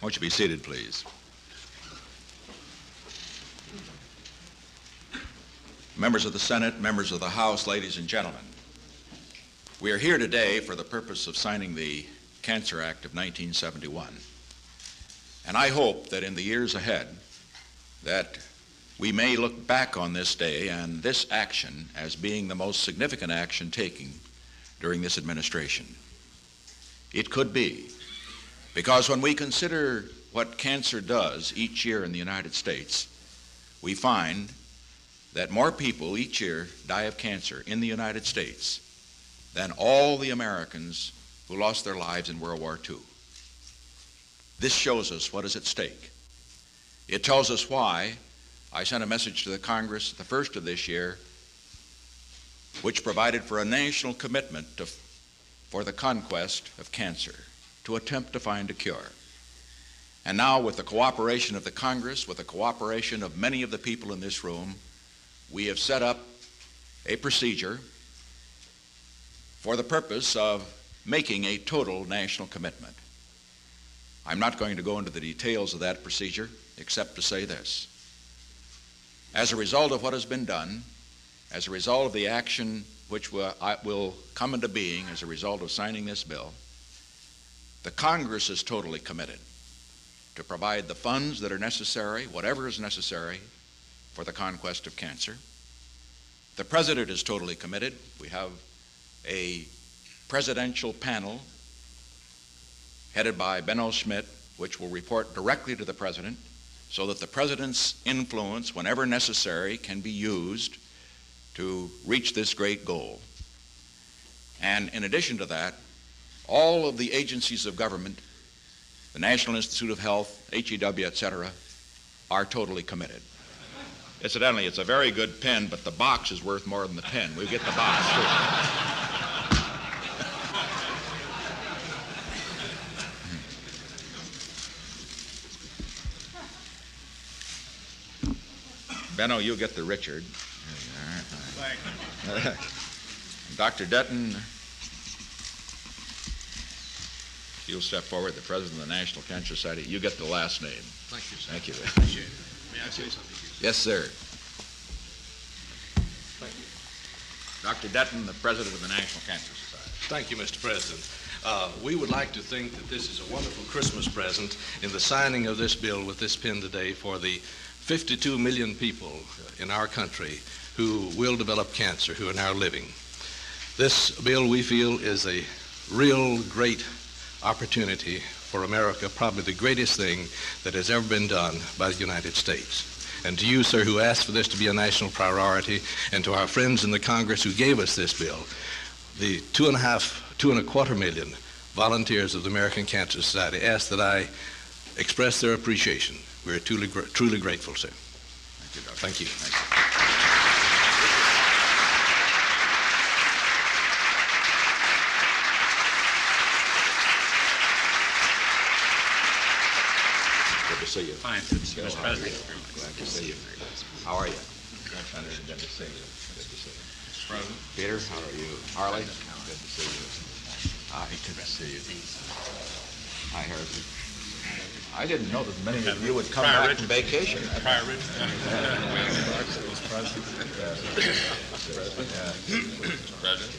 Won't you be seated, please? Members of the Senate, members of the House, ladies and gentlemen, we are here today for the purpose of signing the Cancer Act of 1971. And I hope that in the years ahead that we may look back on this day and this action as being the most significant action taken during this administration. It could be, because when we consider what cancer does each year in the United States, we find that more people each year die of cancer in the United States than all the Americans who lost their lives in World War II. This shows us what is at stake. It tells us why I sent a message to the Congress the first of this year, which provided for a national commitment for the conquest of cancer, to attempt to find a cure. And now, with the cooperation of the Congress, with the cooperation of many of the people in this room, we have set up a procedure for the purpose of making a total national commitment. I'm not going to go into the details of that procedure, except to say this. As a result of what has been done, as a result of the action which will come into being as a result of signing this bill, the Congress is totally committed to provide the funds that are necessary, whatever is necessary, for the conquest of cancer. The President is totally committed. We have a presidential panel headed by Benno Schmidt, which will report directly to the President, so that the President's influence, whenever necessary, can be used to reach this great goal. And in addition to that, all of the agencies of government, the National Institute of Health, HEW, etc., are totally committed. Incidentally, it's a very good pen, but the box is worth more than the pen. We'll get the box too. Benno, you'll get the Richard. Thank you. Dr. Dutton, you'll step forward, the President of the National Cancer Society. You get the last name. Thank you, sir. Thank you. Appreciate it. May I say something? Yes, sir. Thank you. Dr. Dutton, the President of the National Cancer Society. Thank you, Mr. President. We would like to think that this is a wonderful Christmas present in the signing of this bill with this pen today for the 52 million people in our country who will develop cancer, who are now living. This bill, we feel, is a real great opportunity for America, probably the greatest thing that has ever been done by the United States. And to you, sir, who asked for this to be a national priority, and to our friends in the Congress who gave us this bill, the 2.25 million volunteers of the American Cancer Society ask that I express their appreciation. We're truly grateful, sir. Thank you, Doctor. Thank you. Thank you. Good to see you. Fine, Mr. President. Glad to see you. How are you? Good to see you. Good to see you. Mr. President. Peter, how are you? Harley? Good to see you. Hi, good to see you. Hi, Harrison. I didn't know that many of you would come back from vacation. Prior Richard. Mr. President.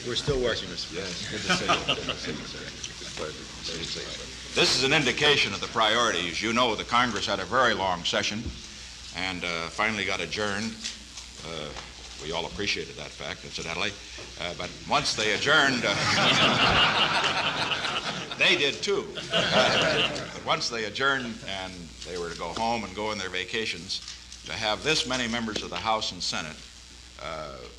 We're still working, Mr. Yes, good to see you. Good to see you, sir. It's a pleasure to see you. This is an indication of the priorities. You know, the Congress had a very long session and finally got adjourned. We all appreciated that fact, incidentally. But once they adjourned, they did too. But once they adjourned and they were to go home and go on their vacations, to have this many members of the House and Senate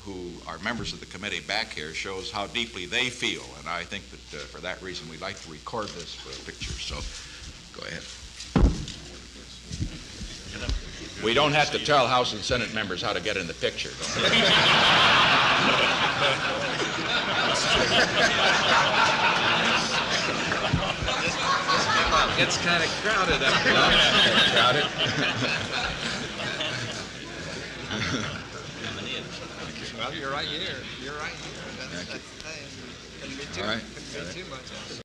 who are members of the committee back here shows how deeply they feel. And I think that for that reason, we'd like to record this for a picture. So go ahead. We don't have to tell House and Senate members how to get in the picture. It's kind of crowded up here. Crowded? Well, you're right here. You're right here. That's the thing. Couldn't be too, All right. Couldn't be too much.